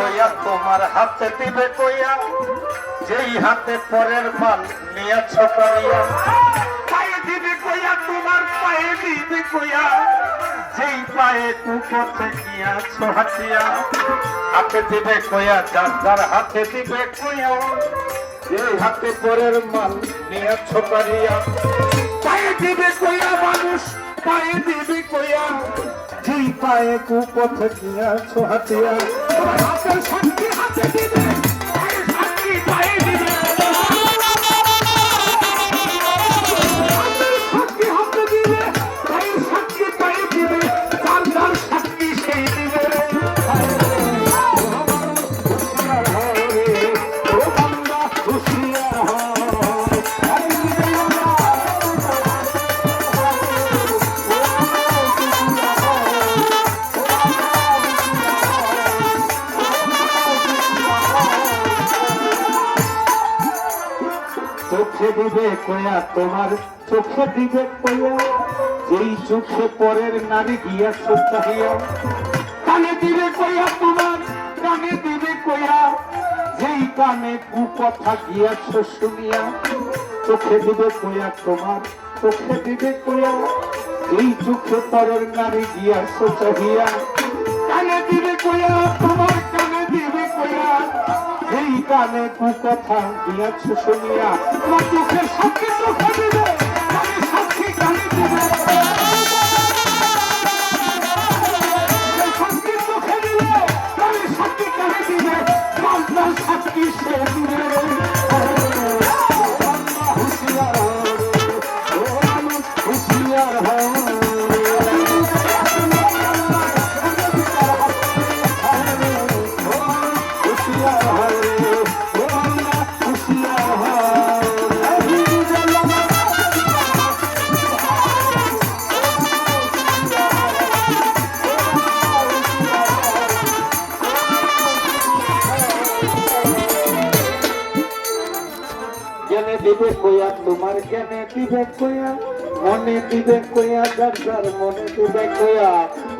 কইয়া তোমার হাতে দিবে কইয়া যেই হাতে পরের মাল নিয়েছ করিয়া পায়ে দিবে কইয়া তোমার পায়ে দিবে কইয়া যেই পায়ে কুপথে গিয়াছ হাতিয়া হাতে দিবে কইয়া যার যার হাতে দিবে কইয়া যেই হাতে পরের মাল নিয়েছ করিয়া পায়ে দিবে কইয়া মানুষ পায়ে দিবে কইয়া যেই পায়ে কুপথে গিয়াছ হাতিয়া হাতের শক্তি হাতে দিবে পায়ে শক্তি পায়ে দিবে চোখে দিবে কয়া তোমার চোখে দিবে কয়া যেই চোখে পরের নারী গিয়া চাহিয়া কানে দিবে কয়া তোমার কানে দিবে কয়া যেই কানে কুকথা গিয়াছ শুনিয়া চোখে দিবে কয়া তোমার চোখে দিবে কয়া যেই চোখে পরের নারী গিয়াছ চাহিয়া কানে দিবে কয়া তোমার কানে দিবে কয়া এই কানে কুকথা দিয়াছ শুনিয়া তোমার চোখের সাক্ষী চোখে দিবে কানে সাক্ষী কানে দিবে সাক্ষী চোখে দিবে কানে সাক্ষী কানে দিবে আপনার সাক্ষী সে দিবে হুঁশিয়ার হুঁশিয়ার দিবে কয়া তোমার জ্ঞানে দিবে কয়া মনে দিবে কয়া যার যার মনে দিবে কয়া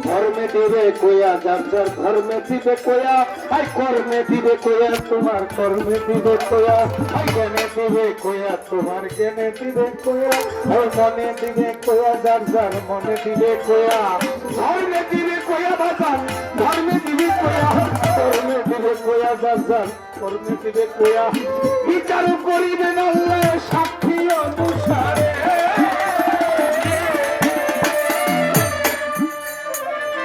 ধর্মে দিবে কয়া যার যার ধর্মে দিবে কয়া আই কর্মে দিবে কয়া তোমার কর্মে দিবে কয়া আই জ্ঞানে দিবে কয়া তোমার জ্ঞানে দিবে কয়া ওই মনে দিবে কয়া যার যার মনে দিবে কয়া ধর্মে দিবে কয়া বাজার ধর্মে দিবে কয়া কর্মে দিবে কয়া যার যার কর্মে দিবে কয়া বিচার করিবেন আল্লাহ সাক্ষী অনুসারে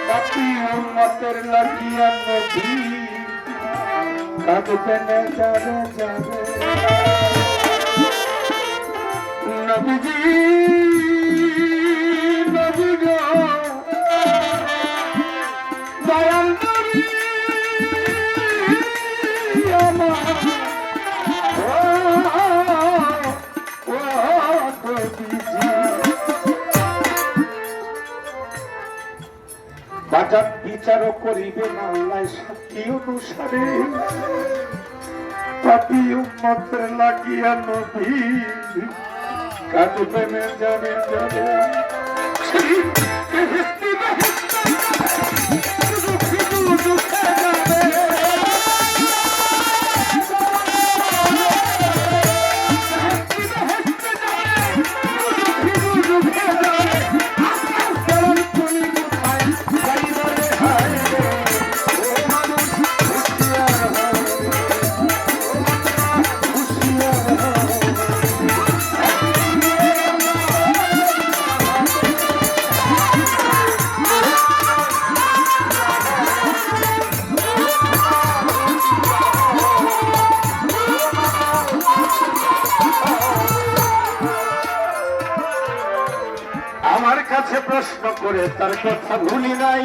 পাপী উম্মতের লাগিয়া নবী কাঁদবেনে যাবে যাবে নবীজি নবী গো দয়াল নবী বাজার বিচারও করিবেন আল্লাহ সাক্ষী অনুসারে পাপী উম্মতের লাগিয়া নবী কাঁদবেন যাবে যাবে আমার কাছে প্রশ্ন করে তার কথা ভুলি নাই।